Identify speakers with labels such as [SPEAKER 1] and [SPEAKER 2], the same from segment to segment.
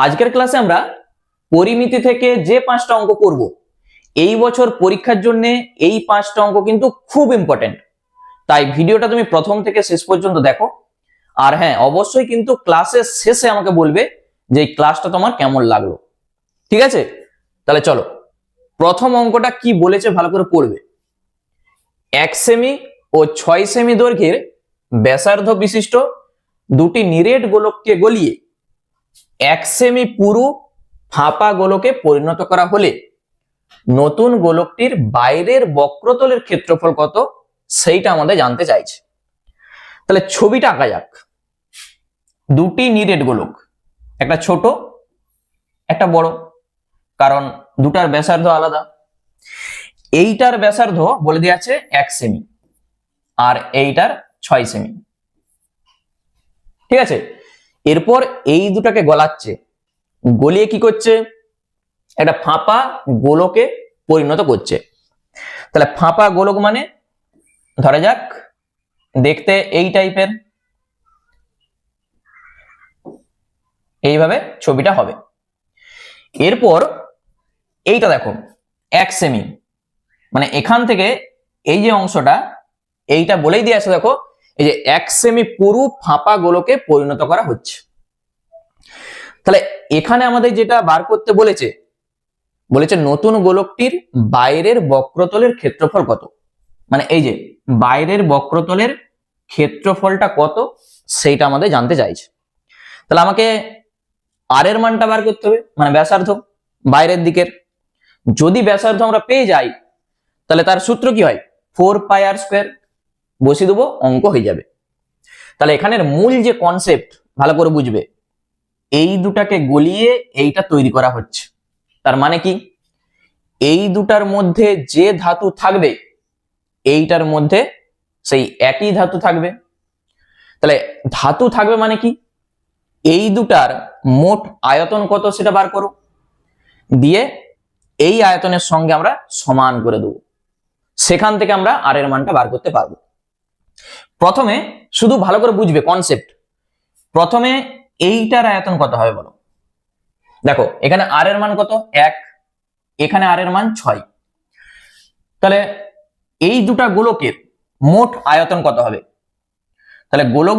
[SPEAKER 1] আজকের ক্লাসে আমরা পরিমিতি থেকে যে 5টা অঙ্ক করব এই বছর পরীক্ষার জন্য এই 5টা অঙ্ক কিন্তু খুব ইম্পর্টেন্ট। তাই ভিডিওটা তুমি প্রথম থেকে শেষ পর্যন্ত দেখো। আর হ্যাঁ, অবশ্যই কিন্তু ক্লাসের শেষে আমাকে বলবে যে এই ক্লাসটা তোমার কেমন লাগলো। ঠিক আছে, তাহলে চলো প্রথম অঙ্কটা কি বলেছে ভালো করে পড়বে। 1 সেমি ও 6 সেমি দৈর্ঘ্যের ব্যাসার্ধ বিশিষ্ট দুটি নিরেট গোলককে গলিয়ে 1 সেমি পুরু ফাঁপা গোলকে পরিণত করা হলে নতুন গোলকটির বাইরের বক্রতলের ক্ষেত্রফল কত সেইটা আমাদের জানতে চাইছে। তাহলে ছবিটা আঁকা যাক। দুটি নিরেট গোলক, একটা ছোট একটা বড়, কারণ দুটার ব্যাসার্ধ আলাদা। এইটার ব্যাসার্ধ বলে দেওয়া আছে 1 সেমি আর এইটার 6 সেমি। ঠিক আছে, এরপর এই দুটাকে গলাচ্ছে, গলিয়ে কি করছে, একটা ফাঁপা গোলকে পরিণত করছে। তাহলে ফাঁপা গোলক মানে ধরা যাক দেখতে এই টাইপের, এইভাবে ছবিটা হবে। এরপর এইটা দেখো 1 সেমি, মানে এখান থেকে এই যে অংশটা এইটা বলেই দিয়ে আছে, দেখো এই যে 1 সেমি পুরু ফাঁপা গোলকে পরিণত করা হচ্ছে। তাহলে এখানে আমাদের যেটা বার করতে বলেছে নতুন গোলকটির বাইরের বক্রতলের ক্ষেত্রফল কত, মানে এই যে বাইরের বক্রতলের ক্ষেত্রফলটা কত সেইটা আমাদের জানতে চাইছে। তাহলে আমাকে আর এর মানটা বার করতে হবে, মানে ব্যাসার্ধ বাইরের দিকের। যদি ব্যাসার্ধ আমরা পেয়ে যাই তাহলে তার সূত্র কি হয়, 4πr², বসিয়ে দেবো, অঙ্ক হয়ে যাবে। তাহলে এখানের মূল যে কনসেপ্ট ভালো করে বুঝবে, এই দুটাকে গলিয়ে এইটা তৈরি করা হচ্ছে। তার মানে কি, এই দুটার মধ্যে যে ধাতু থাকবে এইটার মধ্যে সেই একই ধাতু থাকবে। তাহলে ধাতু থাকবে মানে কি, এই দুটার মোট আয়তন কত সেটা বার করো, দিয়ে এই আয়তনের সঙ্গে আমরা সমান করে দেবো, সেখান থেকে আমরা আর এর মানটা বার করতে পারবো। প্রথমে শুধু ভালো করে বুঝবে কনসেপ্ট। প্রথমে এইটার আয়তন কত হবে বলো। দেখো এখানে আর এর মান কত, 1, এখানে আর এর মান 6। তাহলে এই দুটা গোলকের মোট আয়তন কত হবে, তাহলে গোলক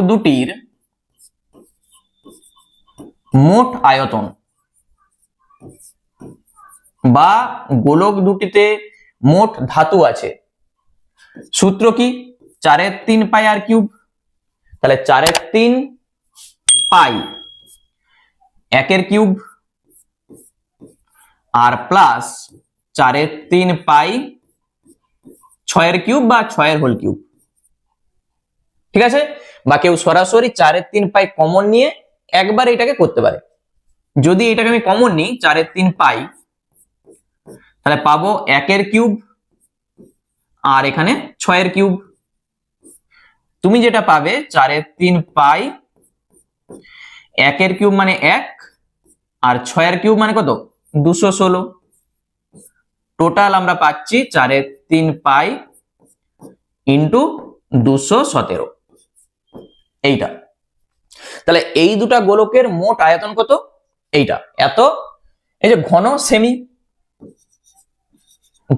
[SPEAKER 1] দুটির মোট আয়তন বা গোলক দুটিতে মোট ধাতু আছে, সূত্র কি, 4/3πr³। তাহলে 4/3π 1/3 আর প্লাস 4/3π 6/3 বা 6/3। ঠিক আছে, বা কেউ সরাসরি 4/3π কমন নিয়ে একবার এটাকে করতে পারে। যদি এটাকে আমি কমন নিই 4/3π, তাহলে পাবো 1/3 আর এখানে 6/3। তুমি যেটা পাবে 4/3π 1/3 মানে 1 আর 6/3 মানে কত, 216। টোটাল আমরা পাচ্ছি 4/3π ইন্টু 217, এইটা। তাহলে এই দুটা গোলকের মোট আয়তন কত, এইটা এত। এই যে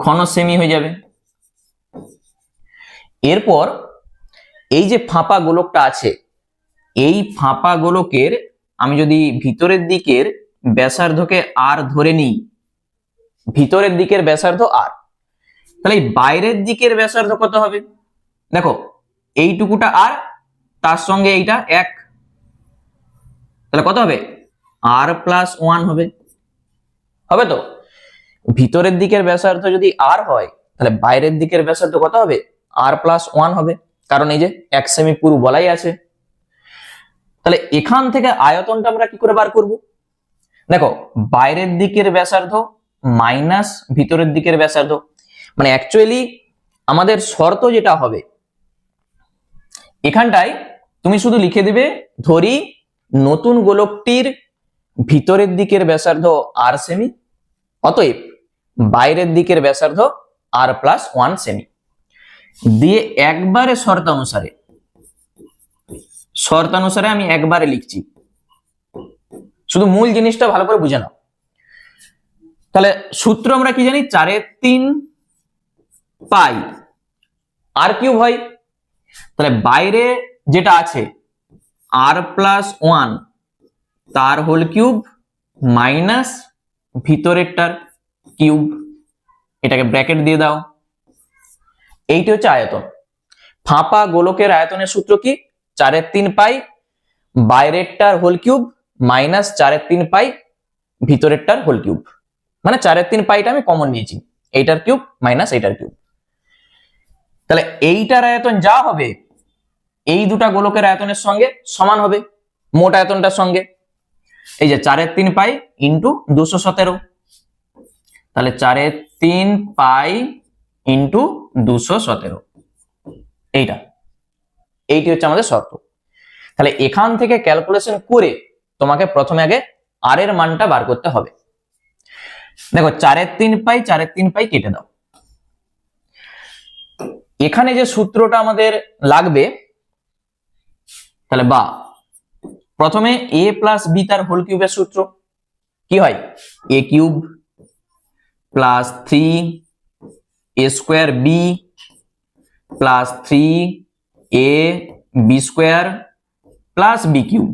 [SPEAKER 1] ঘন সেমি হয়ে যাবে। এরপর এই যে ফাঁপা গোলকটা আছে, এই ফাঁপা গোলকের আমি যদি ভিতরের দিকের ব্যাসার্ধকে আর ধরে নিই, ভিতরের দিকের ব্যাসার্ধ আর, তাহলে এই বাইরের দিকের ব্যাসার্ধ কত হবে, দেখো এইটুকুটা আর, তার সঙ্গে এইটা 1, তাহলে কত হবে, r+1 হবে। তো ভিতরের দিকের ব্যাসার্ধ যদি আর হয় তাহলে বাইরের দিকের ব্যাসার্ধ কত হবে, r+1 হবে, কারণ এই যে 1 সেমি পুরু বলাই আছে। তাহলে এখান থেকে আয়তনটা আমরা কি করে বার করব, দেখো বাইরের দিকের ব্যাসার্ধ মাইনাস ভিতরের দিকের ব্যাসার্ধ, মানে অ্যাকচুয়ালি আমাদের শর্ত যেটা হবে এখানটায় তুমি শুধু লিখে দিবে, ধরি নতুন গোলকটির ভিতরের দিকের ব্যাসার্ধ r সেমি, অতএব বাইরের দিকের ব্যাসার্ধ r+1 সেমি, দিয়ে একবারে শর্ত অনুসারে শর্তানুসারে আমি একবারে লিখছি, শুধু মূল জিনিসটা ভালো করে বুঝে নাও। তাহলে সূত্র আমরা কি জানি, 4/3 পাই আর কিউব হয়। তাহলে বাইরে যেটা আছে r+1 তার হোল কিউব মাইনাস ভিতরেরটার কিউব, এটাকে ব্র্যাকেট দিয়ে দাও। এইটি হচ্ছে আয়তন। ফাঁপা গোলকের আয়তনের সূত্র কি, 4/3 পাই বাইরেরটার হোল কিউব মাইনাস 4/3 পাই ভিতরেরটার হোল কিউব, মানে 4/3 পাইটা আমি কমন নিয়েছি, এইটার কিউব মাইনাস এইটার কিউব। তাহলে এইটার আয়তন যা হবে এই দুটা গোলকের আয়তনের সঙ্গে সমান হবে, মোট আয়তনটার সঙ্গে। এই যে 4/3 পাই ইন্টু 217, তাহলে 4/3 পাই ইন্টু 217, এইটি হচ্ছে আমাদের শর্ত। তাহলে এখান থেকে ক্যালকুলেশন করে তোমাকে প্রথমে আগে আর এর মানটা বার করতে হবে। দেখো 4/3 পাই কেটে দাও। এখানে যে সূত্রটা আমাদের লাগবে, তাহলে বা প্রথমে a প্লাস বি তার হোল কিউবের সূত্র কি হয়, a cube plus 3a² b plus 3ab² plus b cube,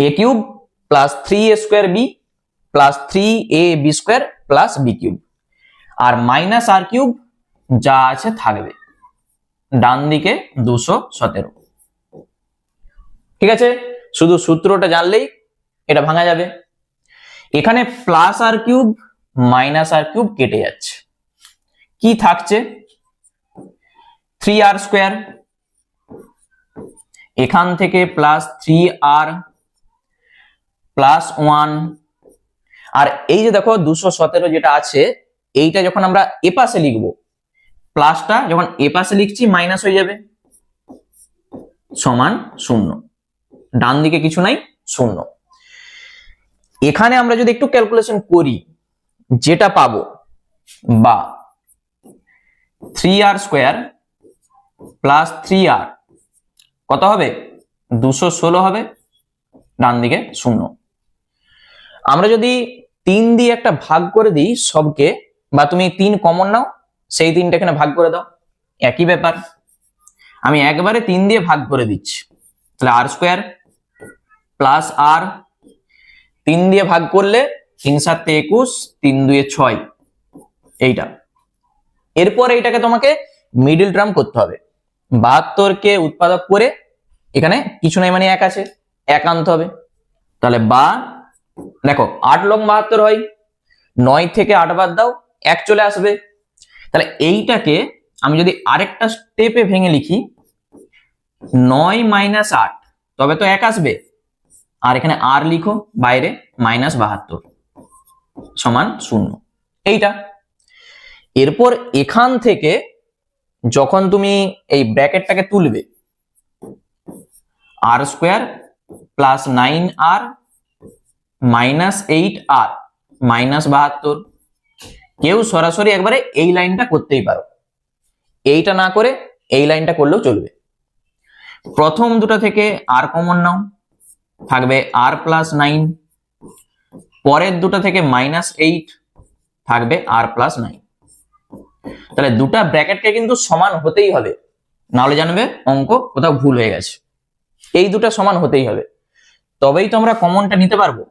[SPEAKER 1] a cube plus 3a² b plus 3ab² plus b cube, আর মাইনাস আর কিউব যা আছে থাকবে ডান দিকে 217। ঠিক আছে, শুধু সূত্রটা জানলেই এটা ভাঙা যাবে। এখানে প্লাস আর কিউব মাইনাস আর কিউব কেটে যাচ্ছে, কি থাকছে 3r², এখান থেকে প্লাস 3r প্লাস 1, আর এই যে দেখো 217 যেটা আছে এইটা যখন আমরা এ পাশে লিখবো, প্লাসটা যখন এ পাশে লিখছি মাইনাস হয়ে যাবে, সমান 0, ডান দিকে কিছু নাই 0। এখানে আমরা যদি একটু ক্যালকুলেশন করি যেটা পাবো, বা 3r² প্লাস 3r কত হবে 216 হবে, ডান দিকে 0। আমরা যদি 3 দিয়ে একটা ভাগ করে দিই সবকে, বা তুমি 3 কমন নাও সেই 3টা এখানে ভাগ করে দাও, একই ব্যাপার। আমি একবারে 3 দিয়ে ভাগ করে দিচ্ছি, তাহলে r² প্লাস r, 3 দিয়ে ভাগ করলে 3 7 21, 3 2 6, এইটা। এরপর এইটাকে তোমাকে মিডল টার্ম করতে হবে, 72 কে উৎপাদক করে এখানে কিছু নাই মানে 1 আছে, 1 আনতে হবে। তাহলে বা দেখো 8 লং 72 হয়, 9 থেকে 8 বাদ দাও 1 চলে আসবে। তাহলে এইটাকে আমি যদি আরেকটা স্টেপে ভেঙে লিখি 9 মাইনাস 8, তবে তো 1 আসবে, আর এখানে আর লিখো বাইরে -72 সমান 0, এইটা। এরপর এখান থেকে যখন তুমি এই ব্র্যাকেটটাকে তুলবে, r² plus 9r minus 8r -72, কেউ সরাসরি একবারে এই লাইনটা করতেই পারো, এইটা না করে এই লাইনটা করলেও চলবে। প্রথম দুটো থেকে আর কমন নাও, থাকবে r প্লাস 9, পরের দুটো থেকে -8 থাকবে r প্লাস 9। তাহলে দুটা ব্র্যাকেটকে কিন্তু সমান হতেই হবে, নাহলে জানবে অঙ্ক কোথাও ভুল হয়ে গেছে। এই দুটা সমান হতেই হবে, তবেই তো আমরা কমনটা নিতে পারবো।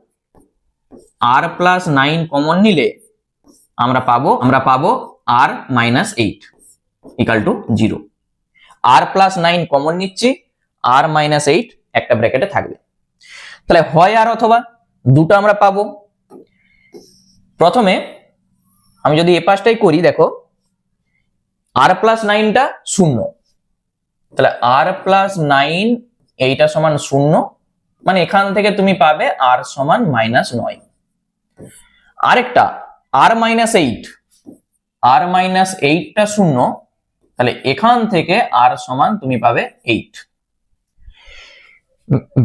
[SPEAKER 1] r প্লাস 9 কমন নিলে আমরা পাবো r minus 8 equal to 0। r plus 9 common নিচ্ছি, r মাইনাস 8 একটা ব্র্যাকেটে থাকবে। তাহলে হয় আর অথবা দুটো আমরা পাবো। প্রথমে আমি যদি এ পাশটাই করি, দেখো r প্লাস 9টা 0, তাহলে r প্লাস 9 এইটা সমান 0, মানে এখান থেকে তুমি পাবে r সমান -9। আরেকটা r মাইনাস 8টা 0, তাহলে এখান থেকে r সমান তুমি পাবে 8।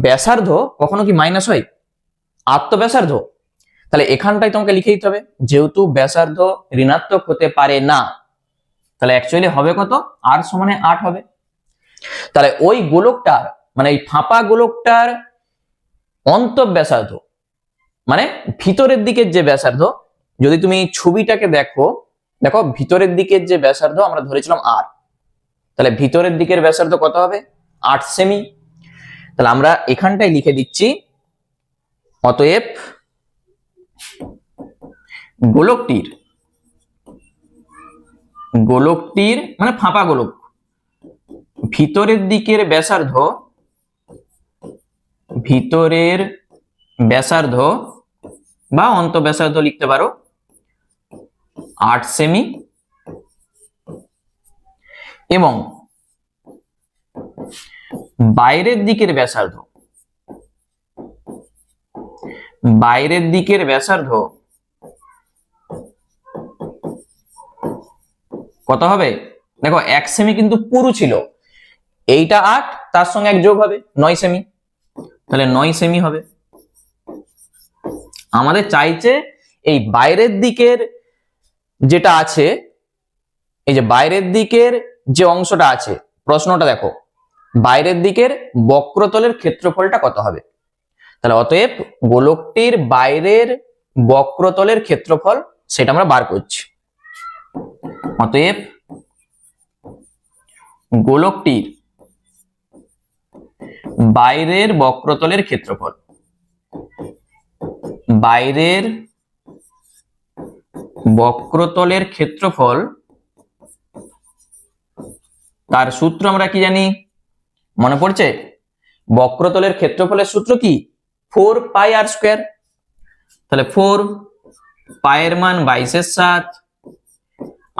[SPEAKER 1] ব্যাসার্ধ কখনো কি মাইনাস হয়? আত্মব্যাসার্ধ, তাহলে এখানটাই তোমাকে লিখে দিতে হবে, যেহেতু ব্যাসার্ধ ঋণাত্মক হতে পারে না, তাহলে অ্যাকচুয়ালি হবে কত, r সমানে 8 হবে। তাহলে ওই গোলকটার মানে এই ফাঁপা গোলকটার অন্তঃব্যাসার্ধ মানে ভিতরের দিকের যে ব্যাসার্ধ, যদি তুমি ছবিটাকে দেখো, দেখো ভিতরের দিকের যে ব্যাসার্ধ আমরা ধরেছিলাম আর, তাহলে ভিতরের দিকের ব্যাসার্ধ কত হবে? 8 সেমি। তাহলে আমরা এখানটাই লিখে দিচ্ছি, অতএব গোলকটির মানে ফাঁপা গোলক ভিতরের দিকের ব্যাসার্ধ বা অন্তঃব্যাসার্ধ লিখতে পারো 8 সেমি, এবং বাইরের দিকের ব্যাসার্ধ কত হবে? দেখো 1 সেমি কিন্তু পুরু ছিল, এইটা 8, তার সঙ্গে 1 যোগ হবে 9 সেমি, তাহলে 9 সেমি হবে। আমাদের চাইছে এই বাইরের দিকের যেটা আছে, এই যে বাইরের দিকের যে অংশটা আছে, প্রশ্নটা দেখো বাইরের দিকের বক্রতলের ক্ষেত্রফলটা কত হবে। তাহলে অতএব গোলকটির বাইরের বক্রতলের ক্ষেত্রফল সেটা আমরা বার করছি। অতএব গোলকটির বাইরের বক্রতলের ক্ষেত্রফল, তার সূত্র আমরা কি জানি? মনে পড়ছে? বক্রতলের ক্ষেত্রফলের সূত্র কি? 4 পাই আর স্কয়ার। তাহলে 4 পায়ের মান 22/7,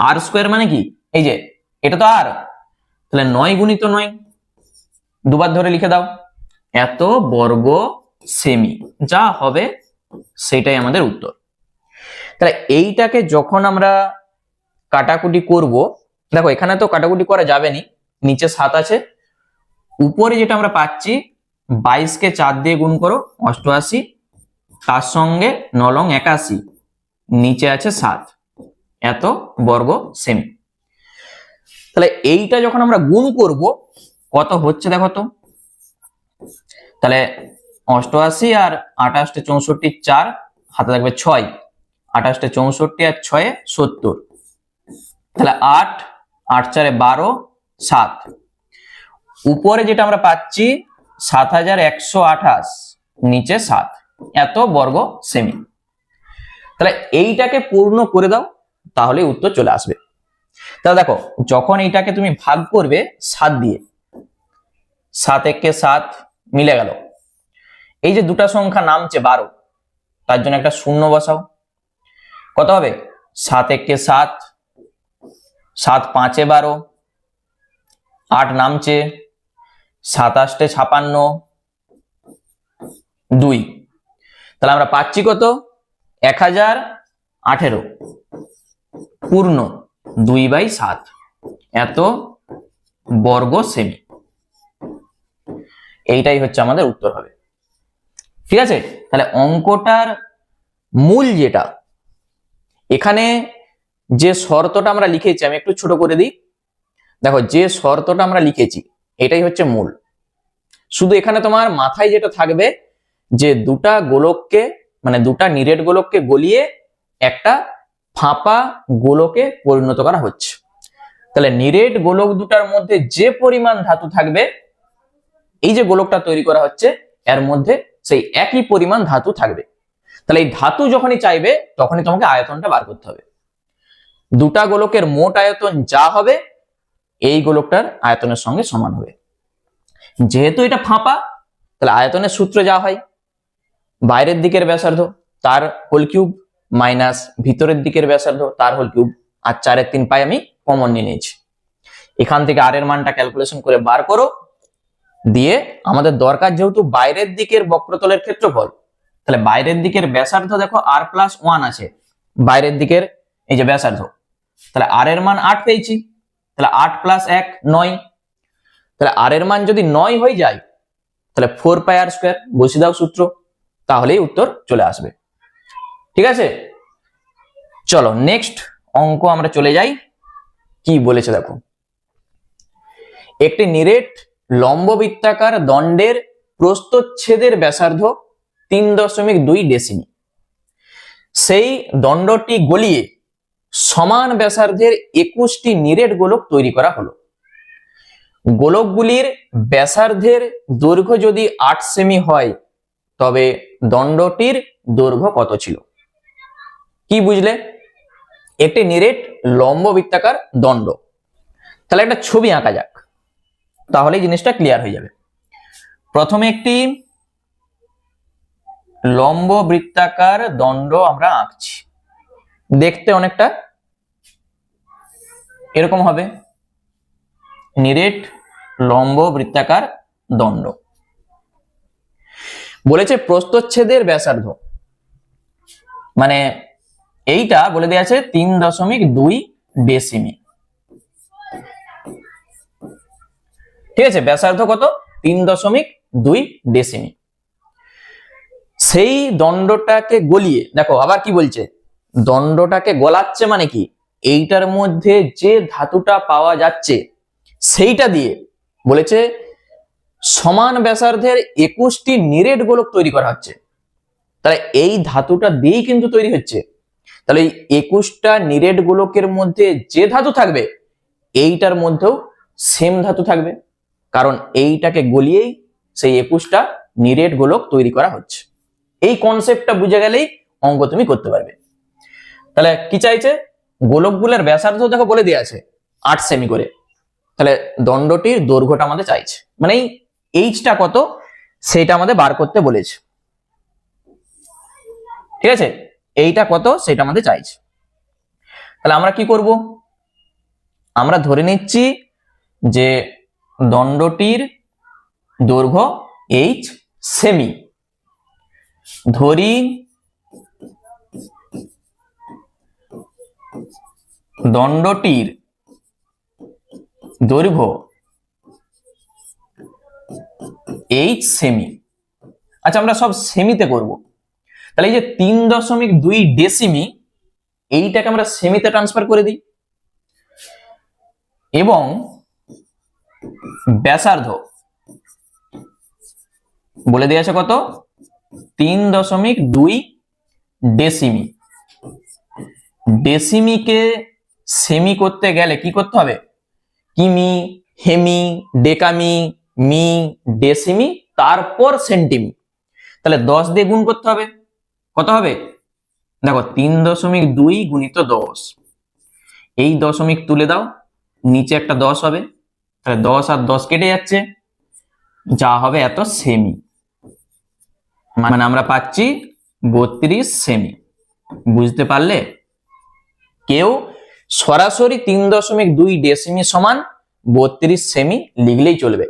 [SPEAKER 1] আর স্কয়ার মানে কি? এই যে এটা তো আর, তাহলে 9 গুণিত 9, দুবার ধরে লিখে দাও, এত বর্গ সেমি, যা হবে সেটাই আমাদের উত্তর। তাহলে এইটাকে যখন আমরা কাটাকুটি করব, দেখো এখানে তো কাটাকুটি করা যাবে না, নিচে 7 আছে, উপরে যেটা আমরা পাচ্ছি 22 কে 4 দিয়ে গুণ করো 88, তার সঙ্গে 9 লং 81, নিচে আছে 7, এত বর্গ সেমি। তাহলে এইটা যখন আমরা গুণ করব কত হচ্ছে দেখো তো, তাহলে 88 আর 28 64 4, হাতে থাকবে 6, 28 64 আর 6 70, তাহলে 8 8 4 12 7, উপরে যেটা আমরা পাচ্ছি 7128, নিচে 7, এত বর্গ সেমি। তাহলে এইটাকে পূর্ণ করে দাও, তাহলে উত্তর চলে আসবে। তাহলে দেখো যখন এইটাকে তুমি ভাগ করবে 7 দিয়ে, 7 একে 7 মিলে গেল, এই যে দুটা সংখ্যা নামছে 12, তার জন্য একটা শূন্য বসাও, কত হবে? 7 একে 7, 7 5 12, 8 নামছে, 27 56 2, তাহলে আমরা পাচ্ছি কত? 1018 পূর্ণ 2/7, এত বর্গ সেমি। এইটাই হচ্ছে আমাদের উত্তর হবে। ঠিক আছে, তাহলে অঙ্কটার মূল যেটা, এখানে যে শর্তটা আমরা লিখেছি আমি একটু ছোট করে দিই। দেখো যে শর্তটা আমরা লিখেছি এটাই হচ্ছে মূল। শুধু এখানে তোমার মাথায় যেটা থাকবে যে দুটা গোলককে মানে দুটা নিরেট গোলককে গলিয়ে একটা ফাঁপা গোলকে পরিণত করা হচ্ছে। তাহলে নিরেট গোলক দুটার মধ্যে যে পরিমাণ ধাতু থাকবে, এই যে গোলকটা তৈরি করা হচ্ছে এর মধ্যে সেই একই পরিমাণ ধাতু থাকবে। তাহলে এই ধাতু যখনই চাইবে তখনই তোমাকে আয়তনটা বার করতে হবে। দুটা গোলকের মোট আয়তন যা হবে এই গোলকটার আয়তনের সঙ্গে সমান হবে। যেহেতু এটা ফাঁপা, তাহলে আয়তনের সূত্র যা হয় বাইরের দিকের ব্যাসার্ধ তার হোল কিউব মাইনাস ভিতরের দিকের ব্যাসার্ধ তার হোল কিউব, আর 4/3 পাই আমি কমন নিয়ে নিয়েছি। এখান থেকে আর এর মানটা ক্যালকুলেশন করে বার করো, দিয়ে আমাদের দরকার যেহেতু বাইরের দিকের বক্রতলের ক্ষেত্রফল, তাহলে বাইরের দিকের ব্যাসার্ধ দেখো r+1 আছে, বাইরের দিকের এই যে ব্যাসার্ধ, তাহলে আর এর মান 8 পেয়েছি, তাহলে 8 + 1 9, তাহলে আর এর মান যদি 9 হয়ে যায় তাহলে 4 পাই আর স্কয়ার বসিয়ে দাও সূত্র, তাহলেই উত্তর চলে আসবে। ঠিক আছে, চলো নেক্সট অঙ্ক আমরা চলে যাই। কি বলেছে দেখো, একটি নিরেট লম্ববৃত্তাকার দণ্ডের প্রস্থচ্ছেদের ব্যাসার্ধ 3.2 ডেসিমি। সেই দণ্ডটি গলিয়ে সমান ব্যাসার্ধের 21টি নিরেট গোলক তৈরি করা হলো। গোলকগুলির ব্যাসার্ধের দৈর্ঘ্য যদি 8 সেমি হয় তবে দণ্ডটির দৈর্ঘ্য কত ছিল? কি বুঝলে? একটি নিরেট লম্ববৃত্তাকার দণ্ড। তাহলে একটা ছবি আঁকা যাক, তাহলে জিনিসটা ক্লিয়ার হয়ে যাবে। প্রথমে একটি লম্ববৃত্তাকার দণ্ড আমরা আঁকছি। দেখতে অনেকটা এরকম হবে, নিরেট লম্ববৃত্তাকার দণ্ড। বলেছে প্রস্থচ্ছেদের ব্যাসার্ধ, মানে এইটা বলে দেওয়া আছে 3.2 ডেসিমি। ঠিক আছে, ব্যাসার্ধ কত? 3.2 ডেসিমি। সেই দণ্ডটাকে গলিয়ে, দেখো আবার কি বলছে, দণ্ডটাকে গলাচ্ছে মানে কি, এইটার মধ্যে যে ধাতুটা পাওয়া যাচ্ছে সেইটা দিয়ে বলেছে সমান ব্যাসার্ধের 21টি নিরেট গোলক তৈরি করা হচ্ছে। তাহলে এই ধাতুটা দিয়েই কিন্তু তৈরি হচ্ছে। তাহলে এই 21টা নিরেট গোলকের মধ্যে যে ধাতু থাকবে এইটার মধ্যেও সেম ধাতু থাকবে, কারণ এইটাকে গলিয়েই সেই 21টা নিরেট গোলক তৈরি করা হচ্ছে। এই কনসেপ্টটা বুঝে গেলেই অঙ্ক তুমি করতে পারবে। তাহলে কি চাইছে? গোলকগুলোর ব্যাসার্ধ দেখো বলে দেওয়া আছে 8 সেমি করে, তাহলে দণ্ডটির দৈর্ঘ্যটা আমাদের চাইছে, মানে এই এইচটা কত সেটা আমাদের বার করতে বলেছে। ঠিক আছে, এইটা কত সেটা আমাদের চাইছে। তাহলে আমরা কি করব? আমরা ধরে নিচ্ছি যে দণ্ডটির দৈর্ঘ্য এইচ সেমি। ধরি দণ্ডটির দৈর্ঘ্য এইচ সেমি। আচ্ছা, আমরা সব সেমিতে করব। তাহলে এই যে 3.2 ডেসিমি, এইটাকে আমরা সেমিতে ট্রান্সফার করে দিই, এবং ব্যাসার্ধ বলে দেওয়া আছে কত? 3.2 ডেসিমি। ডেসিমিকে সেমি করতে গেলে কি করতে হবে? কিমি, হেমি, ডেকামি, মি, ডেসিমি, তারপর সেন্টিমি। তাহলে 10 দিয়ে গুণ করতে হবে। কত হবে? দেখো 3.2 গুণিত 10, এই দশমিক তুলে দাও, নিচে একটা 10 হবে, তাহলে 10 আর 10 কেটে যাচ্ছে, যা হবে এত সেমি, মানে আমরা পাচ্ছি 32 সেমি। বুঝতে পারলে? কেউ সরাসরি 3.2 ডেসিমি সমান 32 সেমি লিখলেই চলবে।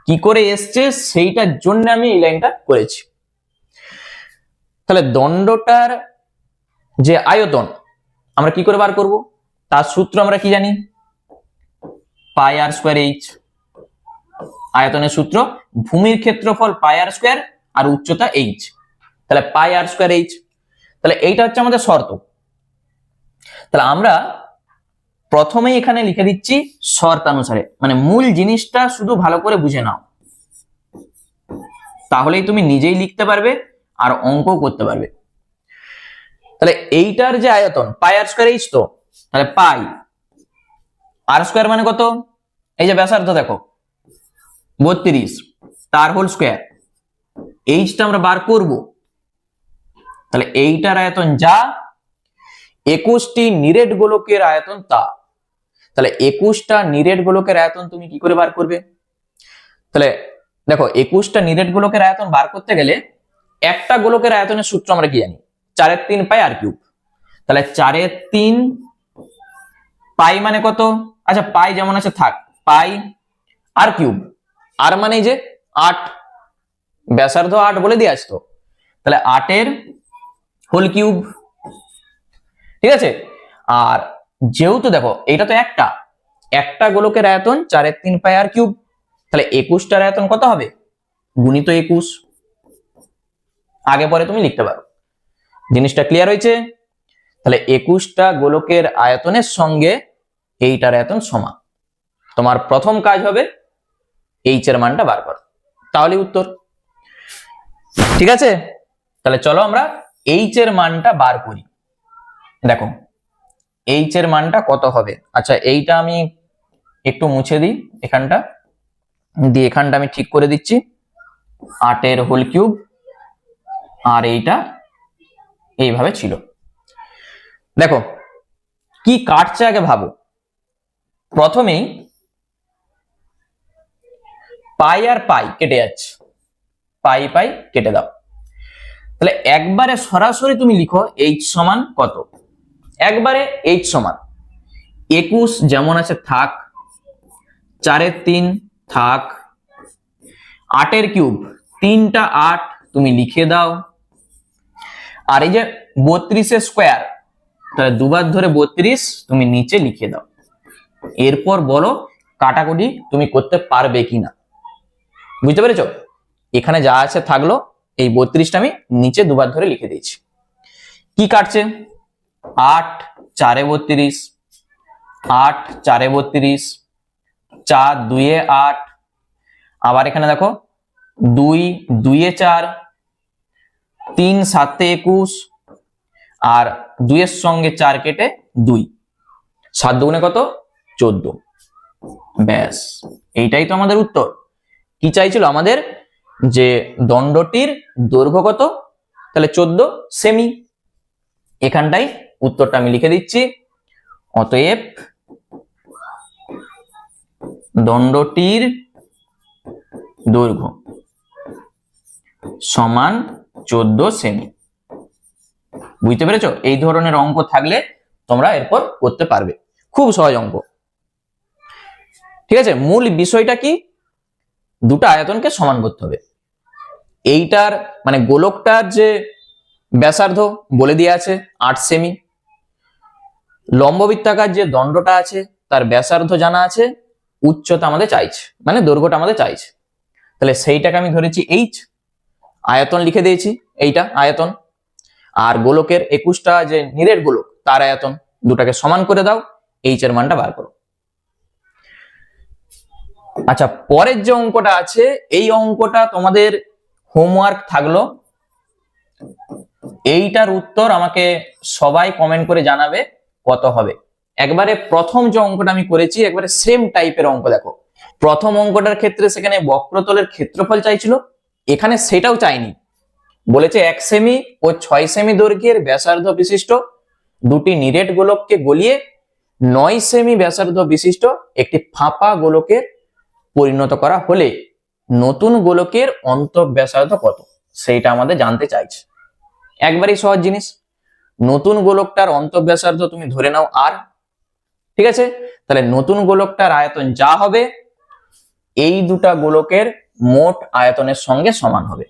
[SPEAKER 1] কি করে এসছে সেইটার জন্য আমি এই লাইনটা করেছি। তাহলে দণ্ডটার যে আয়তন আমরা কি করে বার করব? তার সূত্র আমরা কি জানি? পাই আর স্কয়ার এইচ। আয়তনের সূত্র, ভূমির ক্ষেত্রফল পাই আর স্কয়ার আর উচ্চতা এইচ, তাহলে পাই আর স্কয়ার এইচ। তাহলে এইটা হচ্ছে আমাদের শর্ত। তাহলে আমরা প্রথমেই এখানে লিখে দিচ্ছি শর্তানুসারে, মানে মূল জিনিসটা শুধু ভালো করে বুঝে নাও, তাহলেই তুমি নিজেই লিখতে পারবে আর অঙ্ক করতে পারবে। তাহলে এইটার যে আয়তন পাই আর স্কয়ার এইচ, তো তাহলে পাই আর স্কয়ার মানে কত? এই যে ব্যাসার্ধ দেখো 32, তার হোল স্কয়ার, এইচটা আমরা বার করব। তাহলে এইটার আয়তন যা, 21টি নিরেট গোলকের আয়তন তা। তাহলে 21টা নিরেট গোলকের আয়তন তুমি কি করে বার করবে? তাহলে দেখো 21টা নিরেট গোলকের আয়তন বার করতে গেলে একটা গোলকের আয়তনের সূত্র আমরা কি জানি? 4/3 পাই আর কিউব। তাহলে 4/3 পাই মানে কত? আচ্ছা, পাই যেমন আছে থাক, পাই আর কিউব, আর মানে যে 8, ব্যাসার্ধ 8 বলে দিয়ে আসতো, তাহলে 8 এর হোল কিউব। ঠিক আছে, আর যেহেতু দেখো এটা তো একটা গোলকের আয়তন 4/3 পাই আর কিউব, তাহলে 21টার আয়তন কত হবে? গুণিত 21। আগে পরে তুমি লিখতে পারো। জিনিসটা ক্লিয়ার হয়েছে? তাহলে 21টা গোলকের আয়তনের সঙ্গে এইটার আয়তন সমান। তোমার প্রথম কাজ হবে এইচ এর মানটা বার করো, তাহলে উত্তর। ঠিক আছে, তাহলে চলো আমরা এইচ এর মানটা বার করি। দেখো এইচ এর মানটা কত হবে। আচ্ছা এইটা আমি একটু মুছে দিই, এখানটা দিয়ে এখানটা আমি ঠিক করে দিচ্ছি, 8 হোল কিউব, আর এইটা এইভাবে ছিল। দেখো কি কাটছে আগে ভাবো। প্রথমেই পাই আর পাই কেটে যাচ্ছে, পাই পাই কেটে দাও। তাহলে একবারে সরাসরি তুমি লিখো এইচ সমান কত। একবারে এইচ সমান 21 যেমন আছে থাক, 4 3 থাক, 8 কিউব 3টা 8 তুমি লিখে দাও, আর এই যে 32 স্কোয়ার, তাহলে দুবার ধরে 32 তুমি নিচে লিখে দাও। এরপর বলো কাটাকুটি তুমি করতে পারবে কিনা, বুঝতে পেরেছো? এখানে যা আছে থাকলো, এই 32টা আমি নিচে দুবার ধরে লিখে দিয়েছি। কি কাটছে? 8 4 32, 8 4 32, 4 2 8, আবার এখানে দেখো 2 2 4, 3 7 21, আর 2 এর সঙ্গে 4 কেটে 2, 7 দুগুণে কত? 14। ব্যাস, এইটাই তো আমাদের উত্তর। কি চাইছিল আমাদের? যে দণ্ডটির দৈর্ঘ্য কত, তাহলে 14 সেমি। এখানটাই উত্তরটা আমি লিখে দিচ্ছি, অতএব দণ্ডটির দৈর্ঘ্য সমান 14 সেমি। বুঝতে পেরেছো? এই ধরনের অঙ্ক থাকলে তোমরা এরপর করতে পারবে, খুব সহজ অঙ্ক। ঠিক আছে, মূল বিষয়টা কি? দুটো আয়তনকে সমান করতে হবে। এইটার মানে গোলকটার যে ব্যাসার্ধ বলে দিয়ে আছে 8 সেমি, লম্ববৃত্তাকার যে দণ্ডটা আছে তার ব্যাসার্ধ জানা আছে, উচ্চতা আমাদের চাইছে, মানে দৈর্ঘ্যটা আমাদের চাইছে। তাহলে সেইটাকে আমি ধরেছি এইচ, আয়তন লিখে দিয়েছি, এইটা আয়তন। আর গোলকের 21টা যে নিরেট গোলক তার আয়তন, দুটাকে সমান করে দাও, এইচ এর মানটা বার করো। আচ্ছা পরের যে অঙ্কটা আছে, এই অঙ্কটা তোমাদের হোমওয়ার্ক থাকলো। এইটার উত্তর আমাকে সবাই কমেন্ট করে জানাবে কত হবে। একবারে প্রথম যে অঙ্কটা আমি করেছি একবারে সেম টাইপের অঙ্ক। দেখো প্রথম অঙ্কটার ক্ষেত্রে সেখানে বক্রতলের ক্ষেত্রফল চাইছিল, এখানে সেটাও চাইনি, বলেছে 1 সেমি ও 6 সেমি দৈর্ঘ্যের ব্যাসার্ধ বিশিষ্ট দুটি নিরেট গোলককে গলিয়ে 9 সেমি ব্যাসার্ধ বিশিষ্ট একটি ফাঁপা গোলকের পরিণত করা হলে নতুন গোলকের অন্তঃব্যাসার্ধ কত, সেইটা আমাদের জানতে চাইছে। একবারই সহজ জিনিস, নতুন গোলকটার অন্তঃব্যাসার্ধ তুমি ধরে নাও আর, ঠিক আছে? তাহলে নতুন গোলকটার আয়তন যা হবে এই দুটা গোলকের মোট আয়তনের সঙ্গে সমান হবে,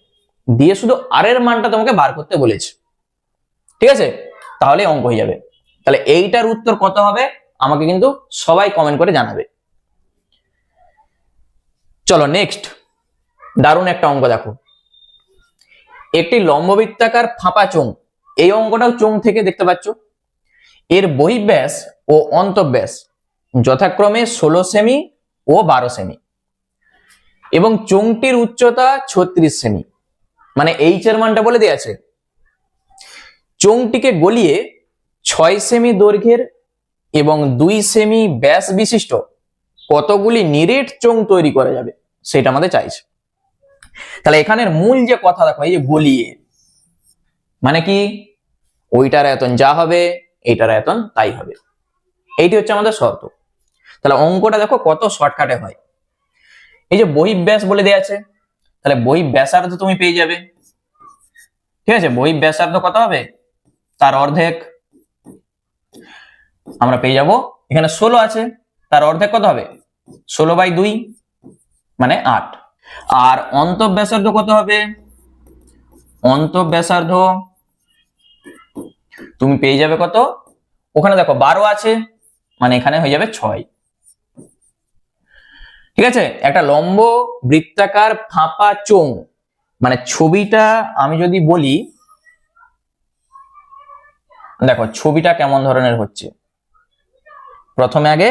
[SPEAKER 1] দিয়ে শুধু আর এর মানটা তোমাকে বার করতে বলেছে। ঠিক আছে, তাহলে অঙ্ক হয়ে যাবে। তাহলে এইটার উত্তর কত হবে আমাকে কিন্তু সবাই কমেন্ট করে জানাবে। চলো নেক্সট, দারুণ একটা অঙ্ক দেখো। একটি লম্ববৃত্তাকার ফাঁপা চোঙ, এই অঙ্কটাও চোঙ থেকে দেখতে পাচ্ছ, এর বহিঃব্যাস ও অন্তঃব্যাস যথাক্রমে 16 সেমি ও 12 সেমি এবং চোঙটির উচ্চতা 36 সেমি। মানে এইচ এর মানটা বলে দেয়া আছে। চোঙটিকে গলিয়ে 6 সেমি দৈর্ঘ্যের এবং 2 সেমি ব্যাস বিশিষ্ট কতগুলি নিরেট চোঙ তৈরি করা যাবে সেটা আমাদের চাইছে। তাহলে এখানের মূল যে কথা দেখো, এই যে গলিয়ে মানে কি, ওইটার আয়তন যা হবে এইটার আয়তন তাই হবে, এইটি হচ্ছে আমাদের শর্ত। তাহলে অঙ্কটা দেখো কত শর্টকাটে হয়। এই যে বহিঃব্যাস বলে দেয়া আছে, তাহলে বহিঃব্যাসার্ধ তুমি পেয়ে যাবে। ঠিক আছে, বহিঃব্যাসার্ধ কত হবে? তার অর্ধেক আমরা পেয়ে যাব। এখানে 16 আছে, তার অর্ধেক কত হবে? 16/2 মানে 8। আর অন্তঃব্যাসার্ধ কত হবে? অন্তঃব্যাসার্ধ তুমি পেয়ে যাবে কত? ওখানে দেখো 12 আছে, মানে এখানে হয়ে যাবে 6। ঠিক আছে, একটা লম্ব বৃত্তাকার ফাঁপা চোঙ, মানে ছবিটা আমি যদি বলি, দেখো ছবিটা কেমন ধরনের হচ্ছে। প্রথমে আগে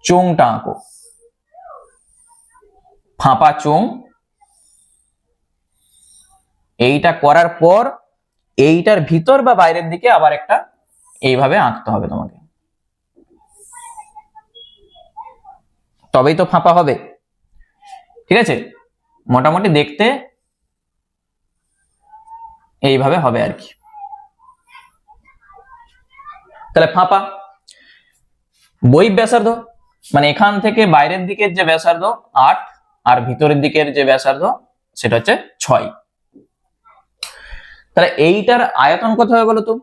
[SPEAKER 1] চোঙটা আঁকো, ফাঁপা চোঙ, এইটা করার পর এইটার ভিতর বা বাইরের দিকে আবার একটা এইভাবে আঁকতে হবে তোমাকে, তবেই তো ফাঁপা হবে। ঠিক আছে, মোটামুটি দেখতে এইভাবে হবে আর কি। তাহলে ফাঁপা বহিঃ ব্যাসার্ধ মানে এখান থেকে বাইরের দিকের যে ব্যাসার্ধ 8 আর ভিতরের দিকের যে ব্যাসার্ধ সেটা হচ্ছে 6। তাহলে এইটার আয়তন কত হবে বলো তো?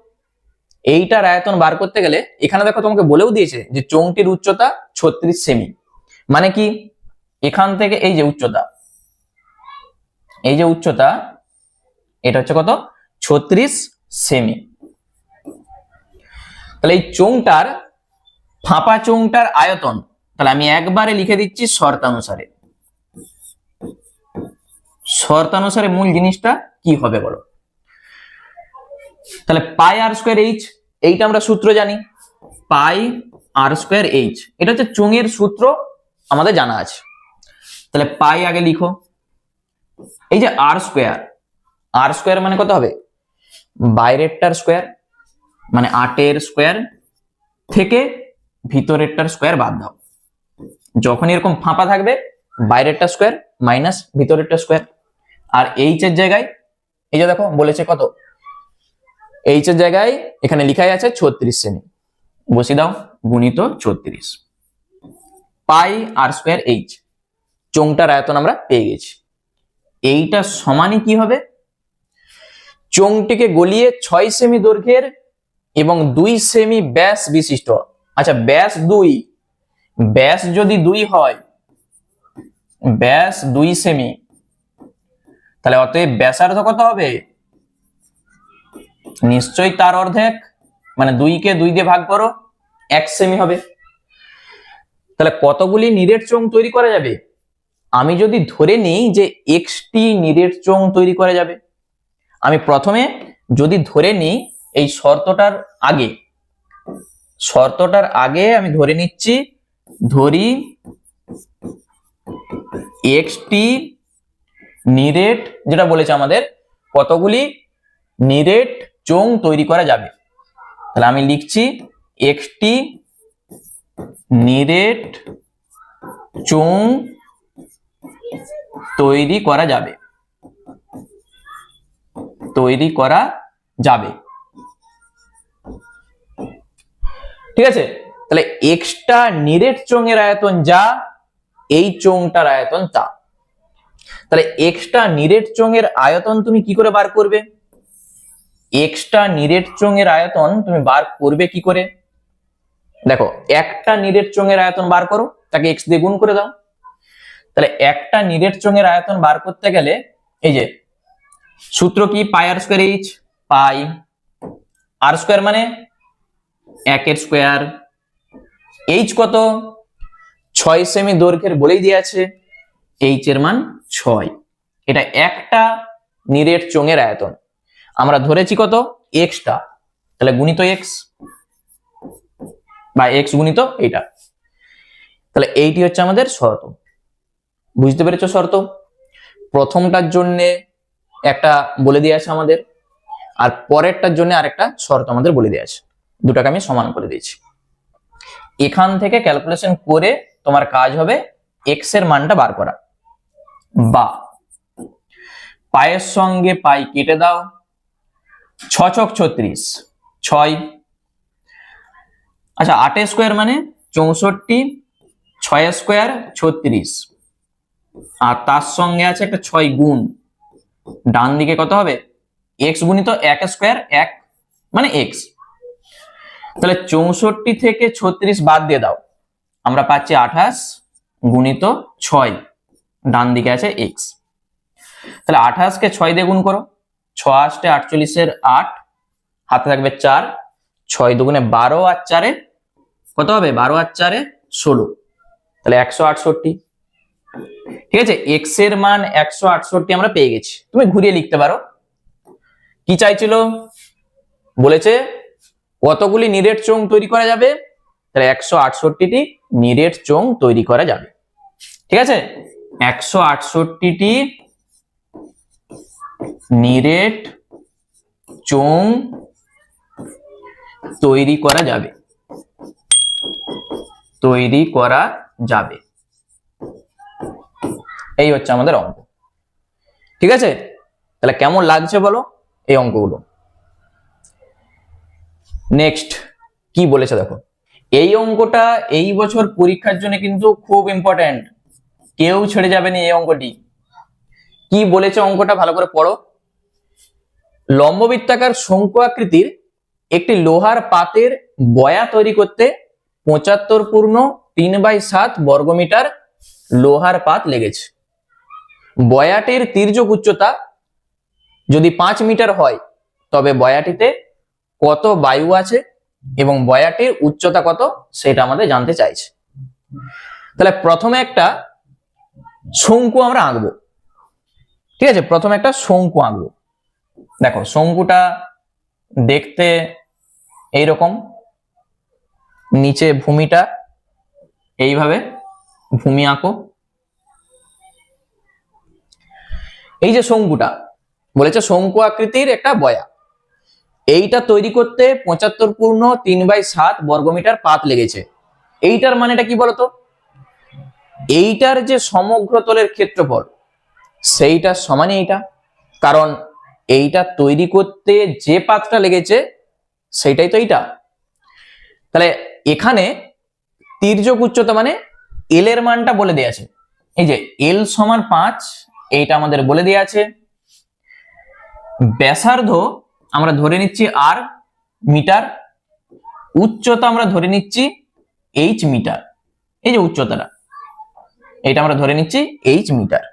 [SPEAKER 1] এইটার আয়তন বার করতে গেলে এখানে দেখো তোমাকে বলেও দিয়েছে যে চোঙটির উচ্চতা 36 সেমি। মানে কি, এখান থেকে এই যে উচ্চতা, এটা হচ্ছে কত? 36 সেমি। তাহলে এই চোঙটার, ফাঁপা চোঙটার আয়তন, তাহলে আমি একবারে লিখে দিচ্ছি শর্তানুসারে মূল জিনিসটা কি হবে বলো? তাহলে পাই আর স্কোয়ার এইচ, এইটা আমরা সূত্র জানি, পাই আর স্কোয়ার এইচ, এটা হচ্ছে চোঙের সূত্র আমাদের জানা আছে। তাহলে পাই আগে লিখো, এই যে আর স্কোয়ার মানে কত হবে? বাইরেরটার স্কোয়ার মানে 8 স্কোয়ার থেকে ভিতরেরটার স্কোয়ার বাদ দাও। যখন এরকম ফাঁপা থাকবে বাইরেরটা স্কোয়ার মাইনাস ভিতরেরটা স্কোয়ার। আর এইচ এর জায়গায় এই যে দেখো বলেছে কত, এইচ এর জায়গায় এখানে লিখাই আছে 36 সেমি, বসিয়ে দাও, গুণিত 36 পাই আর স্কোয়ার এইচ, চোঙটার আয়তন আমরা পেয়ে গেছি। এইটা সমানই কি হবে? চোঙটিকে গলিয়ে 6 সেমি দৈর্ঘ্যের এবং 2 সেমি ব্যাস বিশিষ্ট, আচ্ছা ব্যাস 2, ব্যাস যদি 2 হয়, ব্যাস 2 সেমি, তাহলে অতএব ব্যাসার্ধ কত হবে? নিশ্চয়ই তার অর্ধেক, মানে 2 কে 2 দিয়ে ভাগ করো, 1 সেমি হবে। তাহলে কতগুলি নিরেট চোঙ তৈরি করা যাবে? আমি যদি ধরে নিই যে এক্সটি নিরেট চোঙ তৈরি করা যাবে, আমি প্রথমে যদি ধরে নিই এই শর্তটার আগে আমি ধরে নিচ্ছি, ধরি এক্সটি নিরেট, যেটা বলেছে আমাদের কতগুলি নিরেট চোঙ তৈরি করা যাবে, তাহলে আমি লিখছি এক্সটি নিরেট চোঙ তৈরি করা যাবে, ঠিক আছে। তাহলে এক্সটা নিরেট চোঙের আয়তন যা, এই চোঙটার আয়তন তা। তাহলে এক্সটা নিরেট চোঙের আয়তন তুমি কি করে বার করবে? এক্সটা নিরেট চোঙের আয়তন তুমি বার করবে কি করে? দেখো, একটা নিরেট চোঙের আয়তন বার করো, তাকে এক্স দিয়ে গুণ করে দাও। তাহলে একটা নিরেট চোঙের আয়তন বার করতে গেলে এই যে সূত্র কি, পাই আর স্কোয়ার এইচ, পাই আর স্কোয়ার মানে 1 স্কোয়ার, এইচ কত? 6 সেমি দৈর্ঘ্যের বলেই দিয়ে আছে, এইচ এর মান 6। এটা একটা নিরেট চোঙের আয়তন, আমরা ধরেছি কত? এক্সটা, তাহলে গুণিত এক্স বা এক্স গুণিত এইটা। তাহলে এইটি হচ্ছে আমাদের শর্ত, বুঝতে পেরেছো? শর্ত প্রথমটার জন্য একটা বলে দিয়ে আছে আমাদের, আর পরেরটার জন্য আরেকটা শর্ত আমাদের বলে দিয়ে আছে, দুটাকে আমি সমান করে দিয়েছি। এখান থেকে ক্যালকুলেশন করে তোমার কাজ হবে এক্স এর মানটা বার করা, বা পায়ের সঙ্গে পাই কেটে দাও, 6 ছক 36, 6। আচ্ছা 8 স্কোয়ার মানে 64, 6 স্কোয়ার 36, আর তার সঙ্গে আছে একটা 6 গুণ, ডান দিকে কত হবে? এক্স গুণিত 1 স্কোয়ার, 1 মানে এক্স। তাহলে 64 থেকে 36 বাদ দিয়ে দাও, আমরা পাচ্ছি 28 গুণিত 6, ডান দিকে আছে এক্স। তাহলে 28 কে 6 দিয়ে গুণ করো, 6 আসতে 48 এর 8, হাতে থাকবে 4, 6 দুগুণে 12 আর 4 কত হবে? 12 আর 4 16, তাহলে 168। ঠিক আছে, এক্স এর মান 168 আমরা পেয়ে গেছি। তুমি ঘুরিয়ে লিখতে পারো, কি চাইছিল? বলেছে কতগুলি নিরেট চোঙ তৈরি করা যাবে, তাহলে 168টি নিরেট চোঙ তৈরি করা যাবে। ঠিক আছে, 168টি নিরেট চোঙ তৈরি করা যাবে। এই হচ্ছে আমাদের অঙ্ক। ঠিক আছে, তাহলে কেমন লাগছে বলো এই অঙ্কগুলো। নেক্সট কি বলেছে দেখো, এই অঙ্কটা এই বছর পরীক্ষার জন্য কিন্তু খুব ইম্পর্টেন্ট, কেউ ছেড়ে যাবে না এই অঙ্কটি। কি বলেছে অঙ্কটা ভালো করে পড়ো। লম্ববৃত্তাকার শঙ্কু আকৃতির একটি লোহার পাতের বয়া তৈরি করতে 75 পূর্ণ 3/7 বর্গমিটার লোহার পাত লেগেছে। বয়াটির তির্যক উচ্চতা যদি 5 মিটার হয় তবে বয়াটিতে কত বায়ু আছে এবং বয়াটির উচ্চতা কত সেটা আমাদের জানতে চাইছে। তাহলে প্রথমে একটা শঙ্কু আমরা আঁকবো। ঠিক আছে, প্রথমে একটা শঙ্কু আঁকবো। দেখো শঙ্কুটা দেখতে এইরকম, নিচে ভূমিটা এইভাবে ভূমি আঁকো। এই যে শঙ্কুটা বলেছে শঙ্কু আকৃতির একটা বয়া, এইটা তৈরি করতে 75 পূর্ণ 3/7 বর্গমিটার পাত লেগেছে। এইটার মানেটা কি বলতো, এইটার যে সমগ্র তলের ক্ষেত্রফল সেইটা সমানই এইটা, কারণ এইটা তৈরি করতে যে পাতটা লেগেছে সেইটাই তো এইটা। তাহলে এখানে তির্যক উচ্চতা মানে এল এর মানটা বলে দেয়া আছে, এই যে এল সমান 5 এইটা আমাদের বলে দেয়া আছে। ব্যাসার্ধ আমরা ধরে নিচ্ছি আর মিটার, উচ্চতা আমরা ধরে নিচ্ছি এইচ মিটার। এই যে উচ্চতাটা এটা আমরা ধরে নিচ্ছি এইচ মিটার।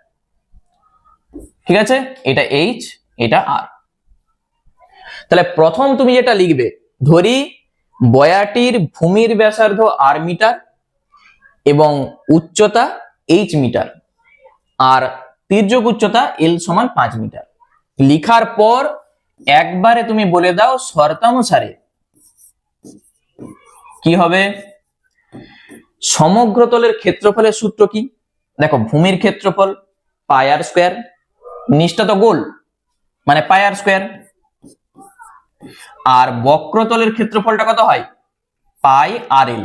[SPEAKER 1] ঠিক আছে, এটা এইচ এটা আর। তাহলে প্রথম তুমি যেটা লিখবে, ধরি বয়াটির ভূমির ব্যাসার্ধ আর মিটার এবং উচ্চতা এইচ মিটার আর তির্যক উচ্চতা এল সমান 5 মিটার। লিখার পর একবারে তুমি বলে দাও শর্তানুসারে কি হবে। সমগ্র তলের ক্ষেত্রফলের সূত্র কি, দেখো ভূমির ক্ষেত্রফল পাই আর স্কয়ার, নিচটা তো গোল মানে পাই আর স্কয়ার, আর বক্রতলের ক্ষেত্রফলটা কত হয় পাই আর এল।